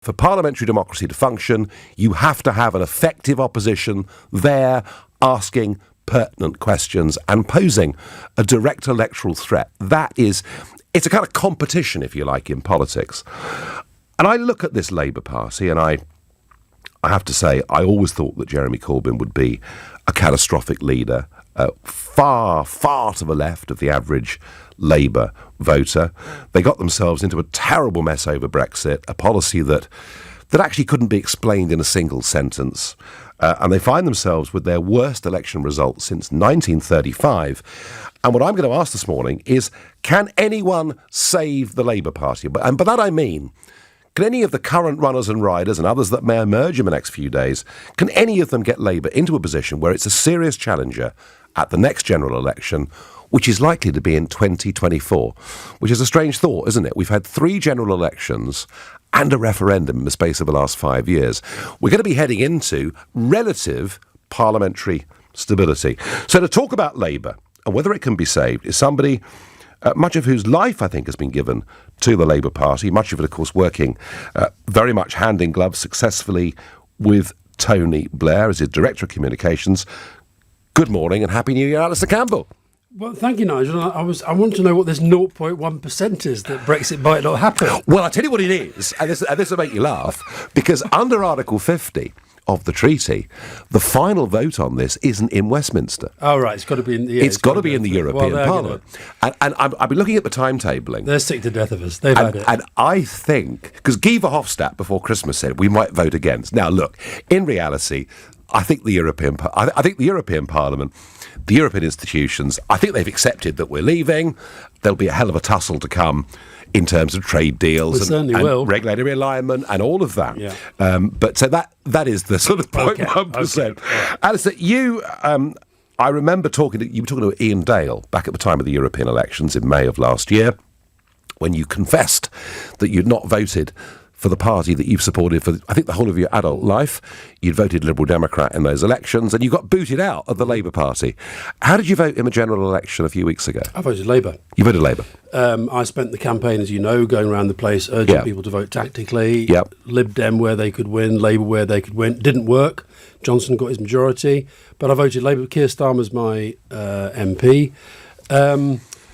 For parliamentary democracy to function, you have to have an effective opposition there asking pertinent questions and posing a direct electoral threat. It's a kind of competition, if you like, in politics. And I look at this Labour Party and I have to say, I always thought that Jeremy Corbyn would be a catastrophic leader, far, far to the left of the average Labour voter. They got themselves into a terrible mess over Brexit, a policy that actually couldn't be explained in a single sentence. And they find themselves with their worst election results since 1935. And what I'm going to ask this morning is, can anyone save the Labour Party? And by that I mean, can any of the current runners and riders and others that may emerge in the next few days, can any of them get Labour into a position where it's a serious challenger at the next general election, which is likely to be in 2024, which is a strange thought, isn't it? We've had 3 general elections and a referendum in the space of the last 5 years. We're going to be heading into relative parliamentary stability. So to talk about Labour and whether it can be saved is somebody, much of whose life, I think, has been given to the Labour Party, much of it, of course, working very much hand in glove successfully with Tony Blair as his Director of Communications. Good morning and Happy New Year, Alastair Campbell. Well, thank you, Nigel. I want to know what this 0.1% is that Brexit might not happen. Well, I'll tell you what it is, and this will make you laugh, because under Article 50 of the treaty, the final vote on this isn't in Westminster. Oh, right, it's got to be in the... It's got to be in the European Parliament. And I've been looking at the timetabling. They're sick to death of us. They've had it. And I think, because Guy Verhofstadt before Christmas said we might vote against. Now, look, in reality, I think the European Parliament, the European institutions, I think they've accepted that we're leaving. There'll be a hell of a tussle to come in terms of trade deals and regulatory alignment and all of that. Yeah. But so that is the sort of 0.1%. Okay. Alistair, you, I remember you were talking to Ian Dale back at the time of the European elections in May of last year, when you confessed that you'd not voted for the party that you've supported for, I think, the whole of your adult life. You'd voted Liberal Democrat in those elections, and you got booted out of the Labour Party. How did you vote in the general election a few weeks ago? I voted Labour. You voted Labour? I spent the campaign, as you know, going around the place urging people to vote tactically. Yep. Lib Dem where they could win, Labour where they could win. Didn't work. Johnson got his majority, but I voted Labour. Keir Starmer's my MP.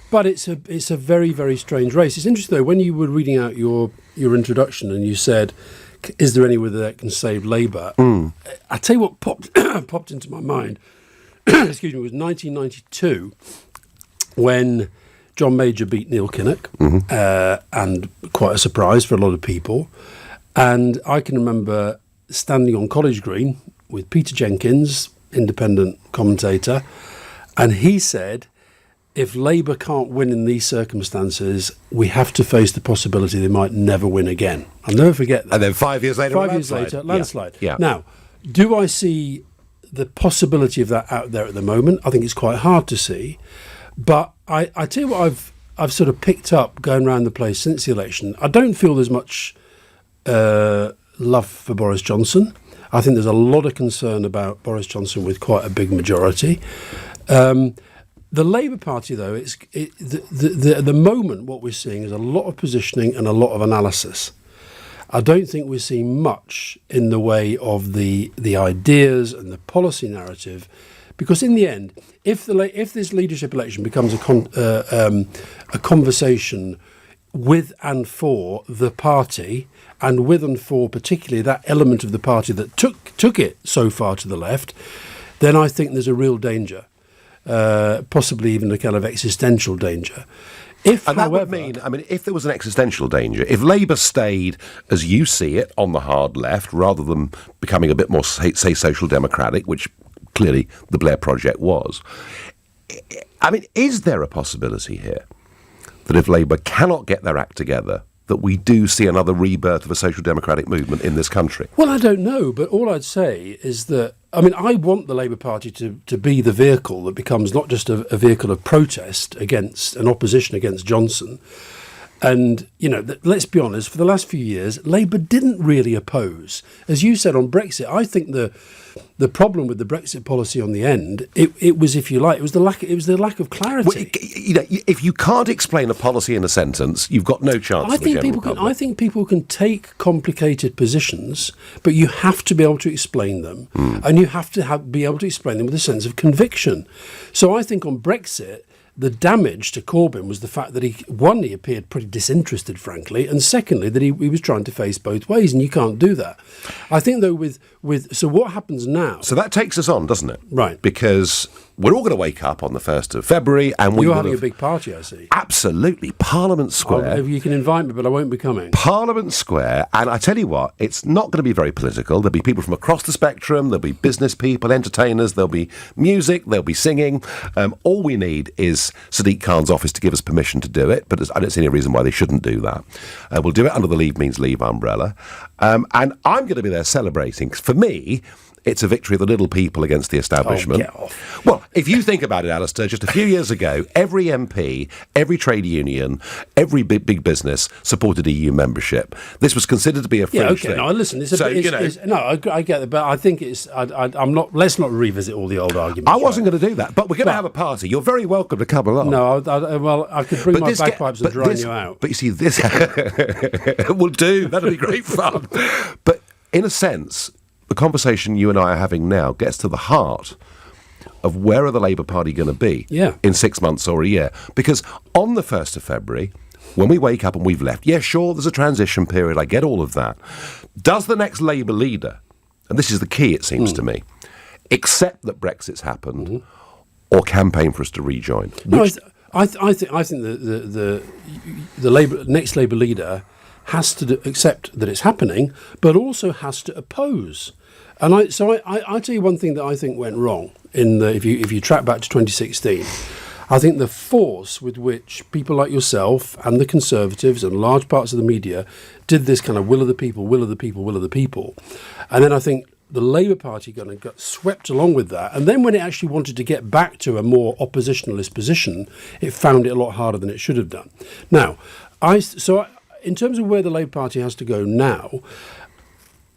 But it's a very, very strange race. It's interesting, though, when you were reading out your introduction and you said, is there anyone that can save Labour? I tell you what popped into my mind, excuse me, was 1992, when John Major beat Neil Kinnock, and quite a surprise for a lot of people. And I can remember standing on College Green with Peter Jenkins, independent commentator, and he said, if Labour can't win in these circumstances, we have to face the possibility they might never win again. I'll never forget that. And then 5 years later, landslide. Yeah. Now, do I see the possibility of that out there at the moment? I think it's quite hard to see. But I tell you what I've sort of picked up going around the place since the election. I don't feel there's much love for Boris Johnson. I think there's a lot of concern about Boris Johnson with quite a big majority. The Labour Party, though, at the moment what we're seeing is a lot of positioning and a lot of analysis. I don't think we're seeing much in the way of the ideas and the policy narrative, because in the end, if this leadership election becomes a conversation with and for the party, and with and for particularly that element of the party that took it so far to the left, then I think there's a real danger. Possibly even a kind of existential danger. That would mean, if there was an existential danger, if Labour stayed, as you see it, on the hard left, rather than becoming a bit more, say, social democratic, which clearly the Blair project was, is there a possibility here that if Labour cannot get their act together, that we do see another rebirth of a social democratic movement in this country? Well, I don't know, but all I'd say is that, I want the Labour Party to be the vehicle that becomes not just a vehicle of protest against an opposition against Johnson, And, let's be honest, for the last few years, Labour didn't really oppose. As you said on Brexit, I think the problem with the Brexit policy on the end, it was, if you like, it was the lack of clarity. Well, if you can't explain a policy in a sentence, you've got no chance. I think people can take complicated positions, but you have to be able to explain them, and you have to be able to explain them with a sense of conviction. So I think on Brexit, the damage to Corbyn was the fact that he appeared pretty disinterested, frankly, and secondly, that he was trying to face both ways, and you can't do that. I think, though, so what happens now? So that takes us on, doesn't it? Right. Because we're all going to wake up on the 1st of February, and You're having a big party, I see. Absolutely. Parliament Square. You can invite me, but I won't be coming. Parliament Square, and I tell you what, it's not going to be very political. There'll be people from across the spectrum, there'll be business people, entertainers, there'll be music, there'll be singing. All we need is Sadiq Khan's office to give us permission to do it, but I don't see any reason why they shouldn't do that. We'll do it under the Leave Means Leave umbrella. And I'm going to be there celebrating. For me, it's a victory of the little people against the establishment. Oh, get off. Well, if you think about it, Alastair, just a few years ago, every MP, every trade union, every big business supported EU membership. This was considered to be a fringe thing. No, listen, I get it, but I think I'm not. Let's not revisit all the old arguments. I wasn't going to do that, but we're going to have a party. You're very welcome to come along. No, I could bring my bagpipes and drown you out. But you see, this will do. That'll be great fun. But in a sense, the conversation you and I are having now gets to the heart of where are the Labour Party going to be in 6 months or a year. Because on the 1st of February, when we wake up and we've left, sure, there's a transition period, I get all of that. Does the next Labour leader, and this is the key, it seems to me, accept that Brexit's happened or campaign for us to rejoin? I think the next Labour leader has to accept that it's happening, but also has to oppose. And I tell you one thing that I think went wrong if you track back to 2016. I think the force with which people like yourself and the Conservatives and large parts of the media did this kind of will of the people, and then I think the Labour Party kind of got swept along with that. And then when it actually wanted to get back to a more oppositionalist position, it found it a lot harder than it should have done. Now, in terms of where the Labour Party has to go now,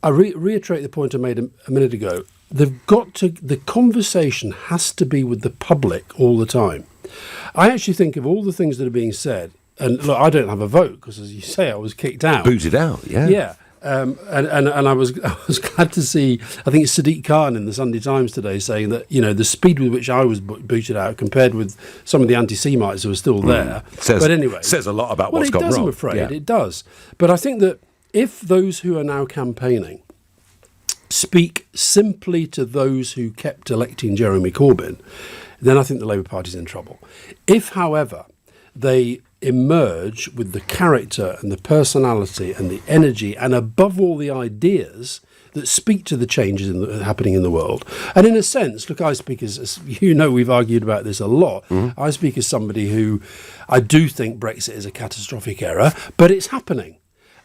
I reiterate the point I made a minute ago. The conversation has to be with the public all the time. I actually think of all the things that are being said, and look, I don't have a vote because, as you say, I was kicked out. Booted out, yeah. Yeah. And I was glad to see, I think it's Sadiq Khan in the Sunday Times today saying that, the speed with which I was booted out compared with some of the anti-Semites who are still there. But anyway, says a lot about what's gone wrong. I'm afraid, it does. But I think that if those who are now campaigning speak simply to those who kept electing Jeremy Corbyn, then I think the Labour Party's in trouble. If, however, they emerge with the character and the personality and the energy and above all the ideas that speak to the changes happening in the world. And in a sense, look, I speak as we've argued about this a lot. I speak as somebody who I do think Brexit is a catastrophic error, but it's happening.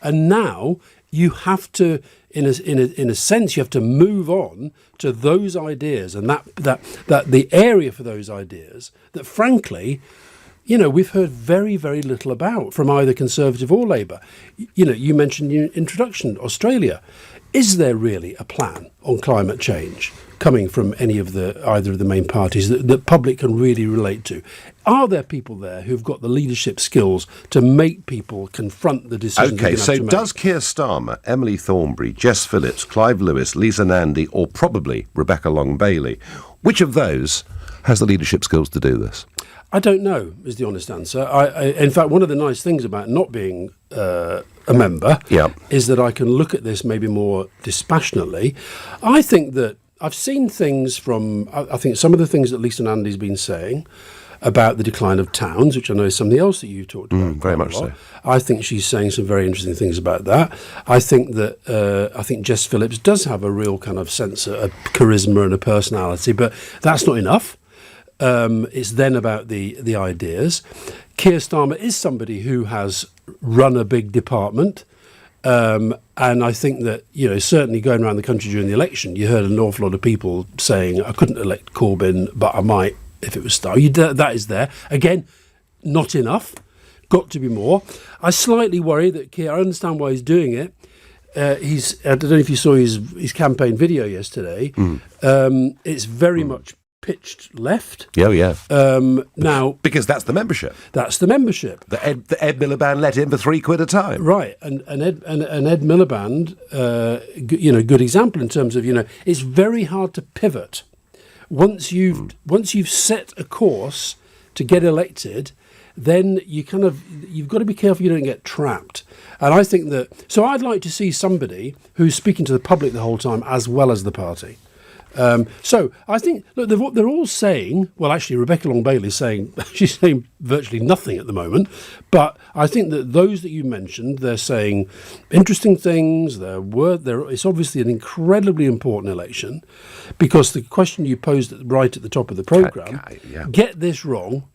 And now you have to, in a sense, you have to move on to those ideas and that the area for those ideas that, frankly, we've heard very, very little about from either Conservative or Labour. You mentioned in your introduction, Australia. Is there really a plan on climate change coming from either of the main parties that the public can really relate to? Are there people there who've got the leadership skills to make people confront the decisions? Okay, so does Keir Starmer, Emily Thornberry, Jess Phillips, Clive Lewis, Lisa Nandy, or probably Rebecca Long-Bailey, which of those has the leadership skills to do this? I don't know, is the honest answer. In fact, one of the nice things about not being a member is that I can look at this maybe more dispassionately. I think that I've seen things I think some of the things that Lisa Nandy's been saying about the decline of towns, which I know is something else that you talked about. Very much so. I think she's saying some very interesting things about that. I think that Jess Phillips does have a real kind of sense of charisma and a personality, but that's not enough. It's then about the ideas. Keir Starmer is somebody who has run a big department, and I think that certainly going around the country during the election, you heard an awful lot of people saying, "I couldn't elect Corbyn, but I might if it was Starmer." That is there again, not enough. got to be more. I slightly worry that Keir, I understand why he's doing it. I don't know if you saw his campaign video yesterday. It's very much pitched left. Oh, yeah. Now, because that's the membership. That's the membership. The Ed Miliband let in for £3 a time. Right, and Ed Miliband, good example in terms of, it's very hard to pivot. Once you've set a course to get elected, then you've got to be careful you don't get trapped. And I think so I'd like to see somebody who's speaking to the public the whole time as well as the party. So I think, look, they're all saying, well, actually, Rebecca Long-Bailey is she's saying virtually nothing at the moment. But I think that those that you mentioned, they're saying interesting things. It's obviously an incredibly important election because the question you posed right at the top of the programme, get this wrong,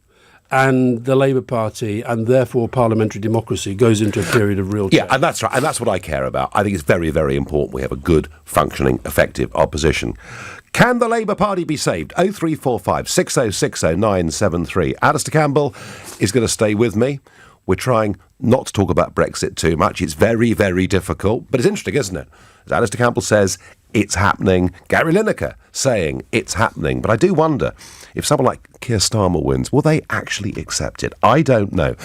and the Labour Party and therefore parliamentary democracy goes into a period of real change. Yeah, and that's right. And that's what I care about. I think it's very, very important we have a good, functioning, effective opposition. Can the Labour Party be saved? 0345 6060 973. Alastair Campbell is going to stay with me. We're trying not to talk about Brexit too much. It's very, very difficult. But it's interesting, isn't it? As Alastair Campbell says, it's happening. Gary Lineker saying it's happening. But I do wonder if someone like Keir Starmer wins, will they actually accept it? I don't know.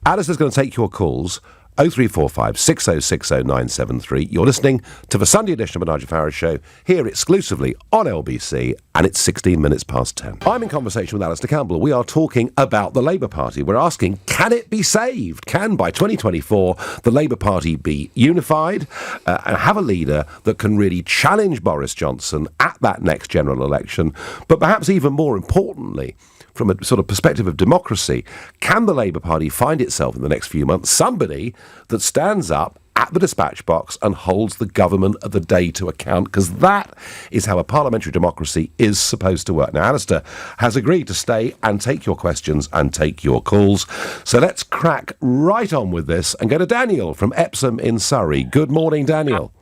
Alastair's going to take your calls. 0345 6060 973. You're listening to the Sunday edition of the Nigel Farage Show, here exclusively on LBC, and it's 16 minutes past 10. I'm in conversation with Alastair Campbell. We are talking about the Labour Party. We're asking, can it be saved? Can, by 2024, the Labour Party be unified and have a leader that can really challenge Boris Johnson at that next general election? But perhaps even more importantly, from a sort of perspective of democracy, can the Labour Party find itself in the next few months somebody that stands up at the dispatch box and holds the government of the day to account? Because that is how a parliamentary democracy is supposed to work. Now, Alastair has agreed to stay and take your questions and take your calls. So let's crack right on with this and go to Daniel from Epsom in Surrey. Good morning, Daniel.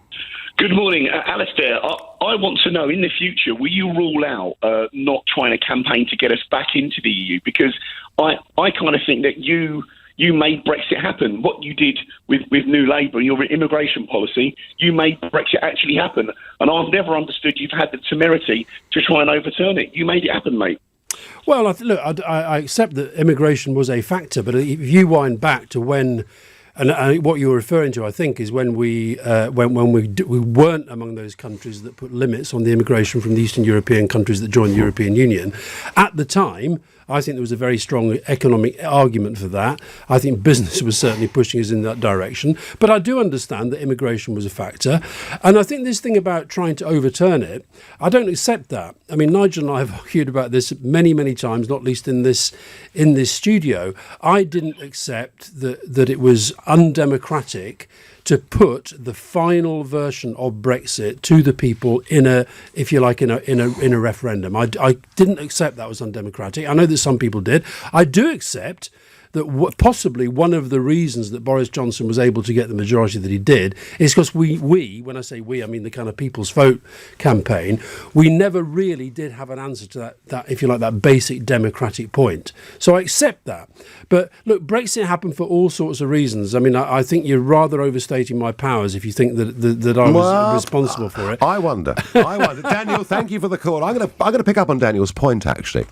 Good morning, Alastair. I want to know, in the future, will you rule out not trying to campaign to get us back into the EU? Because I kind of think that you made Brexit happen. What you did with New Labour and your immigration policy, you made Brexit actually happen. And I've never understood you've had the temerity to try and overturn it. You made it happen, mate. Well, I accept that immigration was a factor, but if you wind back to when... And what you're referring to, I think, is when we weren't among those countries that put limits on the immigration from the Eastern European countries that joined the European Union. At the time, I think there was a very strong economic argument for that. I think business was certainly pushing us in that direction. But I do understand that immigration was a factor. And I think this thing about trying to overturn it, I don't accept that. I mean, Nigel and I have argued about this many, many times, not least in this studio. I didn't accept that it was undemocratic to put the final version of Brexit to the people in a referendum. I didn't accept that was undemocratic. I know that some people did. I do accept that possibly one of the reasons that Boris Johnson was able to get the majority that he did is because we, when I say we, I mean the kind of People's Vote campaign, we never really did have an answer to that, if you like, that basic democratic point. So I accept that. But look, Brexit happened for all sorts of reasons. I mean, I think you're rather overstating my powers if you think that I was responsible for it. I wonder. Daniel, thank you for the call. I'm going to pick up on Daniel's point, actually,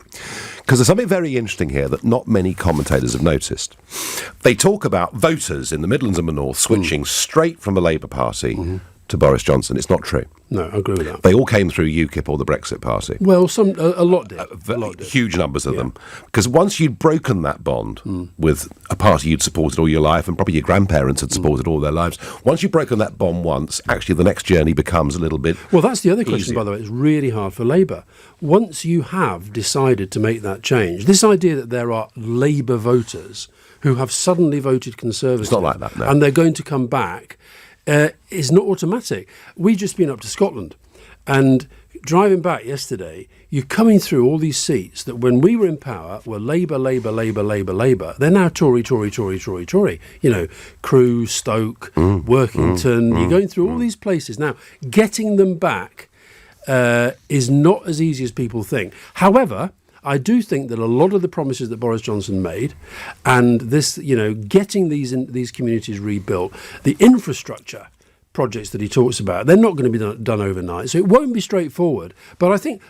because there's something very interesting here that not many commentators have noticed. They talk about voters in the Midlands and the North switching straight from the Labour Party to Boris Johnson. It's not true. No, I agree with that. They all came through UKIP or the Brexit Party. Well, a lot did. Huge numbers of them. Because once you'd broken that bond with a party you'd supported all your life, and probably your grandparents had supported all their lives, once you've broken that bond once, actually the next journey becomes a little bit Well, that's the other question, easier. by the way. It's really hard for Labour. Once you have decided to make that change, this idea that there are Labour voters who have suddenly voted Conservative, it's not like that, no. and they're going to come back, is not automatic. We've just been up to Scotland, and driving back yesterday, you're coming through all these seats that when we were in power were Labour, Labour, Labour, Labour, Labour. They're now Tory, Tory, Tory, Tory, Tory. You know, Crewe, Stoke, Workington. You're going through all these places. Now, getting them back is not as easy as people think. However, I do think that a lot of the promises that Boris Johnson made, and this, getting these communities rebuilt, the infrastructure projects that he talks about, they're not going to be done overnight, so it won't be straightforward. But I think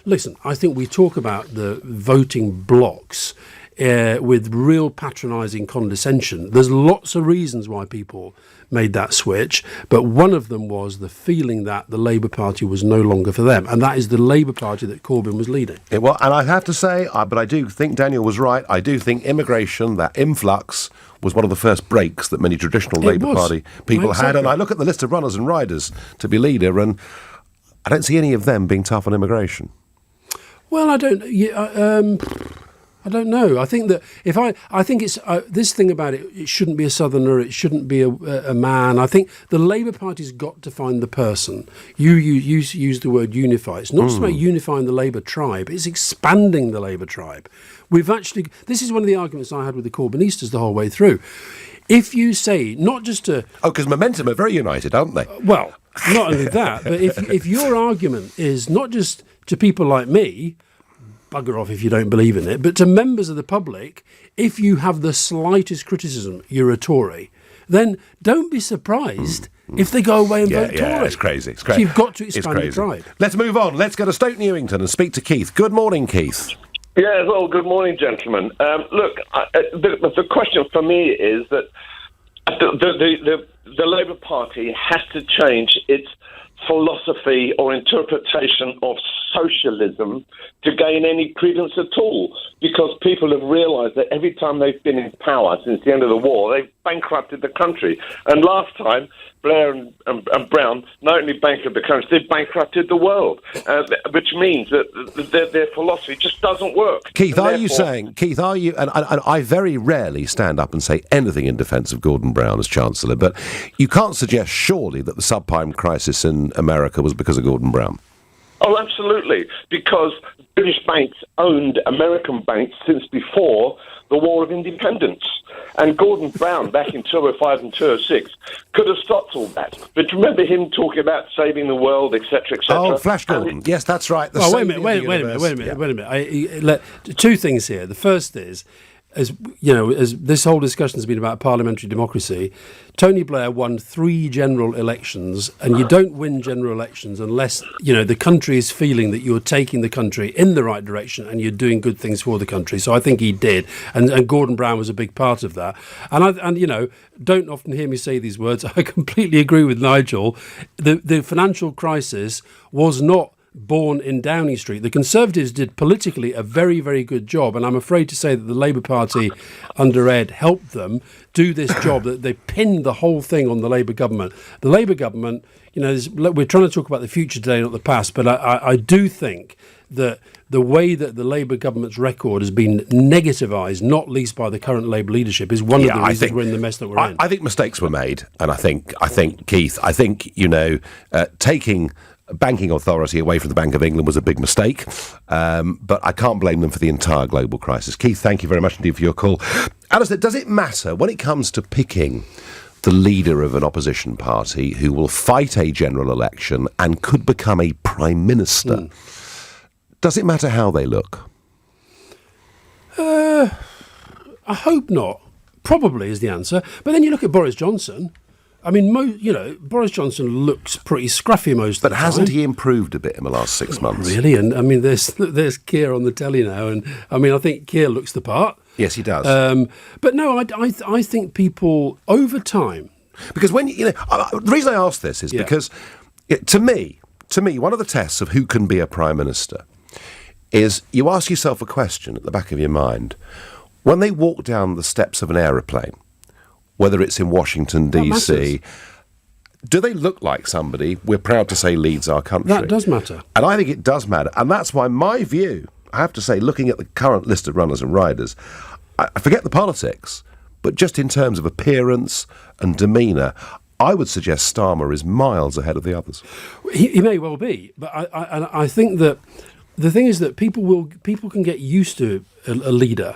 we talk about the voting blocks with real patronising condescension. There's lots of reasons why people made that switch, but one of them was the feeling that the Labour Party was no longer for them, and that is the Labour Party that Corbyn was leading. Yeah, well, and I have to say, but I do think Daniel was right. I do think immigration, that influx, was one of the first breaks that many traditional Labour Party people had. And I look at the list of runners and riders to be leader, and I don't see any of them being tough on immigration. Well, I don't. I don't know. I think that I think it's this thing about it. It shouldn't be a southerner. It shouldn't be a man. I think the Labour Party's got to find the person. You use the word unify. It's not just about unifying the Labour tribe. It's expanding the Labour tribe. This is one of the arguments I had with the Corbynistas the whole way through. If you say not just to because Momentum are very united, aren't they? Well, not only that, but if your argument is not just to people like me, bugger off if you don't believe in it, but to members of the public, if you have the slightest criticism, you're a Tory, then don't be surprised if they go away and vote Tory. Yeah, it's crazy. It's crazy. So you've got to expand the tribe. Let's move on. Let's go to Stoke Newington and speak to Keith. Good morning, Keith. Yeah, well, good morning, gentlemen. Look, the question for me is that the Labour Party has to change its philosophy or interpretation of socialism to gain any credence at all, because people have realised that every time they've been in power since the end of the war, they've bankrupted the country. And last time, Blair and Brown not only bankrupted the country, they bankrupted the world, which means that their philosophy just doesn't work. Keith, and I very rarely stand up and say anything in defence of Gordon Brown as Chancellor, but you can't suggest surely that the subprime crisis in America was because of Gordon Brown. Oh, absolutely, because British banks owned American banks since before the War of Independence. And Gordon Brown, back in 2005 and 2006, could have stopped all that. But remember him talking about saving the world, etc., etc. Oh, Flash Gordon. Yes, that's right. Wait a minute. Two things here. The first is, as this whole discussion has been about parliamentary democracy, Tony Blair won 3 general elections, and you don't win general elections unless the country is feeling that you're taking the country in the right direction and you're doing good things for the country. So I think he did, and Gordon Brown was a big part of that. And don't often hear me say these words. I completely agree with Nigel. The financial crisis was not born in Downing Street. The Conservatives did politically a very, very good job, and I'm afraid to say that the Labour Party under Ed helped them do this job, that they pinned the whole thing on the Labour government. The Labour government, we're trying to talk about the future today, not the past, but I do think that the way that the Labour government's record has been negativised, not least by the current Labour leadership, is one of the reasons we're in the mess that we're in. I think mistakes were made, and I think Keith, taking banking authority away from the Bank of England was a big mistake, but I can't blame them for the entire global crisis. Keith, thank you very much indeed for your call. Alastair, does it matter when it comes to picking the leader of an opposition party who will fight a general election and could become a prime minister? Does it matter how they look? I hope not. Probably is the answer. But then you look at Boris Johnson. I mean, Boris Johnson looks pretty scruffy most of the time. But hasn't he improved a bit in the last 6 months? Really? And I mean, there's Keir on the telly now, and I mean, I think Keir looks the part. Yes, he does. But no, I think people over time. Because the reason I ask this is because to me, one of the tests of who can be a prime minister is you ask yourself a question at the back of your mind. When they walk down the steps of an aeroplane, whether it's in Washington, D.C., do they look like somebody we're proud to say leads our country? That does matter. And I think it does matter. And that's why my view, I have to say, looking at the current list of runners and riders, I forget the politics, but just in terms of appearance and demeanour, I would suggest Starmer is miles ahead of the others. He may well be, but I think that the thing is that people can get used to a leader.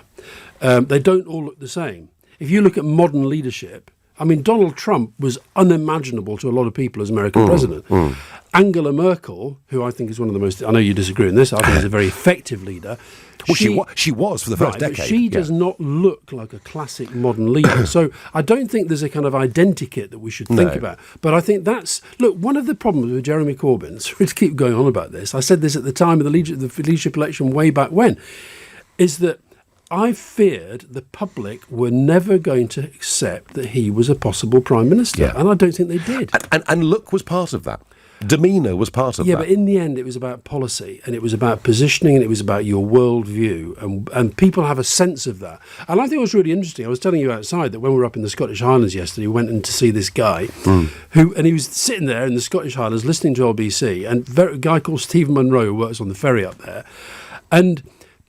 They don't all look the same. If you look at modern leadership, I mean, Donald Trump was unimaginable to a lot of people as American president. Angela Merkel, who I think is one of the most, I know you disagree on this, I think is a very effective leader. Well, she was for the first decade. But she does not look like a classic modern leader. So I don't think there's a kind of identikit that we should think about. But I think one of the problems with Jeremy Corbyn, sorry to keep going on about this, I said this at the time of the leadership election way back when, is that I feared the public were never going to accept that he was a possible Prime Minister. Yeah. And I don't think they did. And look was part of that. Demeanour was part of that. Yeah, but in the end, it was about policy, and it was about positioning, and it was about your worldview, and people have a sense of that. And I think it was really interesting. I was telling you outside that when we were up in the Scottish Highlands yesterday, we went in to see this guy, and he was sitting there in the Scottish Highlands listening to LBC, and a guy called Stephen Munro, who works on the ferry up there, and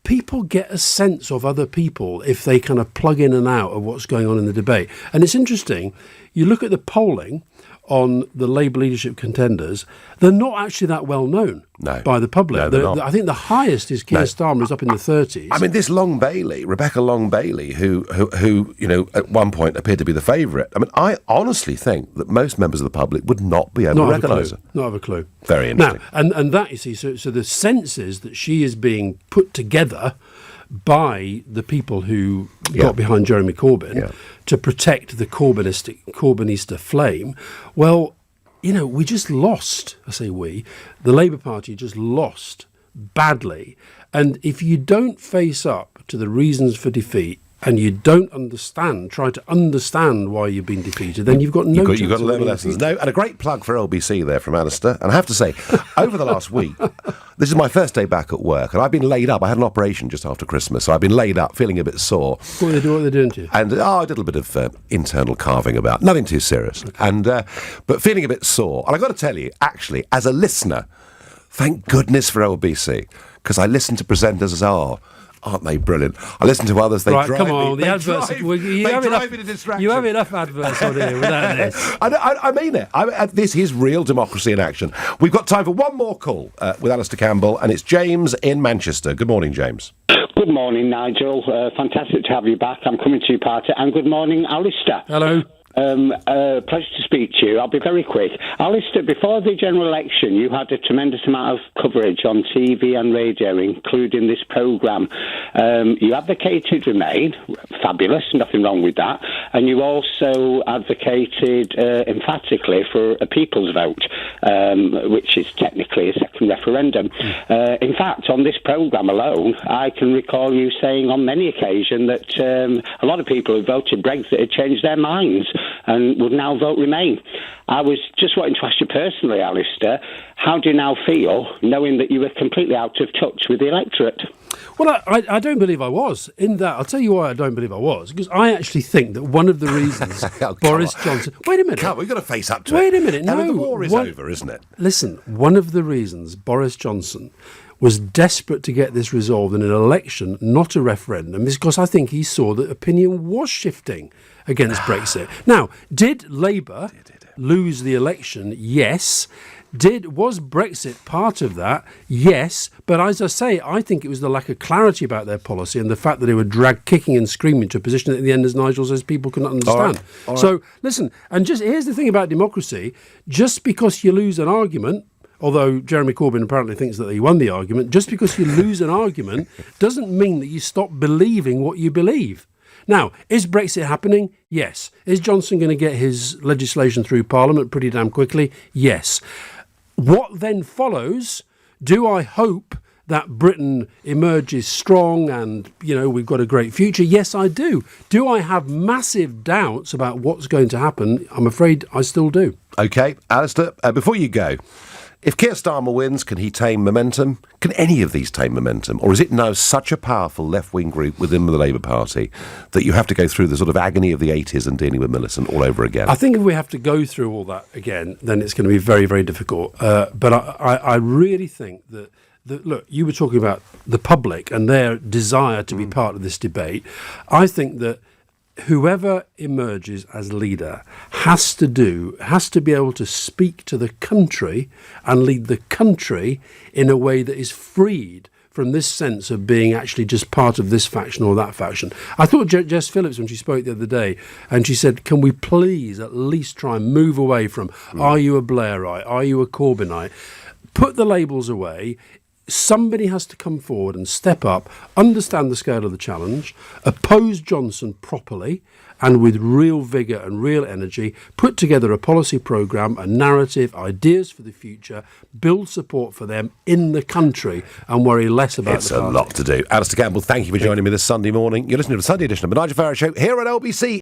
people get a sense of other people if they kind of plug in and out of what's going on in the debate. And it's interesting, you look at the polling on the Labour leadership contenders, they're not actually that well known by the public. No, I think the highest is Keir Starmer, who's up in the 30s. I mean, this Rebecca Long Bailey, who at one point appeared to be the favourite. I mean, I honestly think that most members of the public would not be able to recognise her. Not have a clue. Very interesting. Now, and that, you see, so the sense is that she is being put together by the people who got behind Jeremy Corbyn to protect the Corbynista flame. Well, we just lost, I say we, the Labour Party just lost badly. And if you don't face up to the reasons for defeat, and you don't try to understand why you've been defeated, then you've got no chance. You've got to learn lessons. No, and a great plug for LBC there from Alastair. And I have to say, over the last week, this is my first day back at work, and I've been laid up. I had an operation just after Christmas, so I've been laid up, feeling a bit sore. What are they doing to you? And I did a little bit of internal carving about, nothing too serious. Okay. And but feeling a bit sore. And I've got to tell you, actually, as a listener, thank goodness for LBC, because I listen to presenters as aren't they brilliant? I listen to others, they drive come on, me. The adverts. You have enough adverts on here without this. I mean it. This is real democracy in action. We've got time for one more call with Alastair Campbell, and it's James in Manchester. Good morning, James. Good morning, Nigel. Fantastic to have you back. I'm coming to your party. And good morning, Alastair. Hello. Pleasure to speak to you. I'll be very quick. Alastair, before the general election, you had a tremendous amount of coverage on TV and radio, including this programme. You advocated Remain, fabulous, nothing wrong with that. And you also advocated emphatically for a people's vote, which is technically a second referendum. In fact, on this programme alone, I can recall you saying on many occasions that a lot of people who voted Brexit had changed their minds and would now vote Remain. I was just wanting to ask you personally, Alastair, how do you now feel knowing that you were completely out of touch with the electorate? Well, I don't believe I was. In that, I'll tell you why I don't believe I was. Because I actually think that one of the reasons Boris Johnson... Wait a minute. We've got to face up to it. Wait a minute. No, the war is over, isn't it? Listen, one of the reasons Boris Johnson was desperate to get this resolved in an election, not a referendum, is because I think he saw that opinion was shifting against Brexit. Now, did Labour lose the election? Yes. Was Brexit part of that? Yes. But as I say, I think it was the lack of clarity about their policy and the fact that they were dragged kicking and screaming to a position that in the end, as Nigel says, people couldn't understand. All right. So, listen, and just here's the thing about democracy. Just because you lose an argument, although Jeremy Corbyn apparently thinks that he won the argument, just because you lose an argument doesn't mean that you stop believing what you believe. Now, is Brexit happening? Yes. Is Johnson going to get his legislation through Parliament pretty damn quickly? Yes. What then follows? Do I hope that Britain emerges strong and, we've got a great future? Yes, I do. Do I have massive doubts about what's going to happen? I'm afraid I still do. OK, Alastair, before you go, if Keir Starmer wins, can he tame momentum? Can any of these tame momentum? Or is it now such a powerful left-wing group within the Labour Party that you have to go through the sort of agony of the 80s and dealing with Millicent all over again? I think if we have to go through all that again, then it's going to be very, very difficult. But I really think that, look, you were talking about the public and their desire to be part of this debate. I think that whoever emerges as leader has to be able to speak to the country and lead the country in a way that is freed from this sense of being actually just part of this faction or that faction. I thought Jess Phillips, when she spoke the other day, and she said, can we please at least try and move away from, are you a Blairite, are you a Corbynite? Put the labels away. Somebody has to come forward and step up, understand the scale of the challenge, oppose Johnson properly and with real vigour and real energy, put together a policy programme, a narrative, ideas for the future, build support for them in the country and worry less about it's the party. It's a lot to do. Alastair Campbell, thank you for joining me this Sunday morning. You're listening to the Sunday edition of the Nigel Farage Show here at LBC.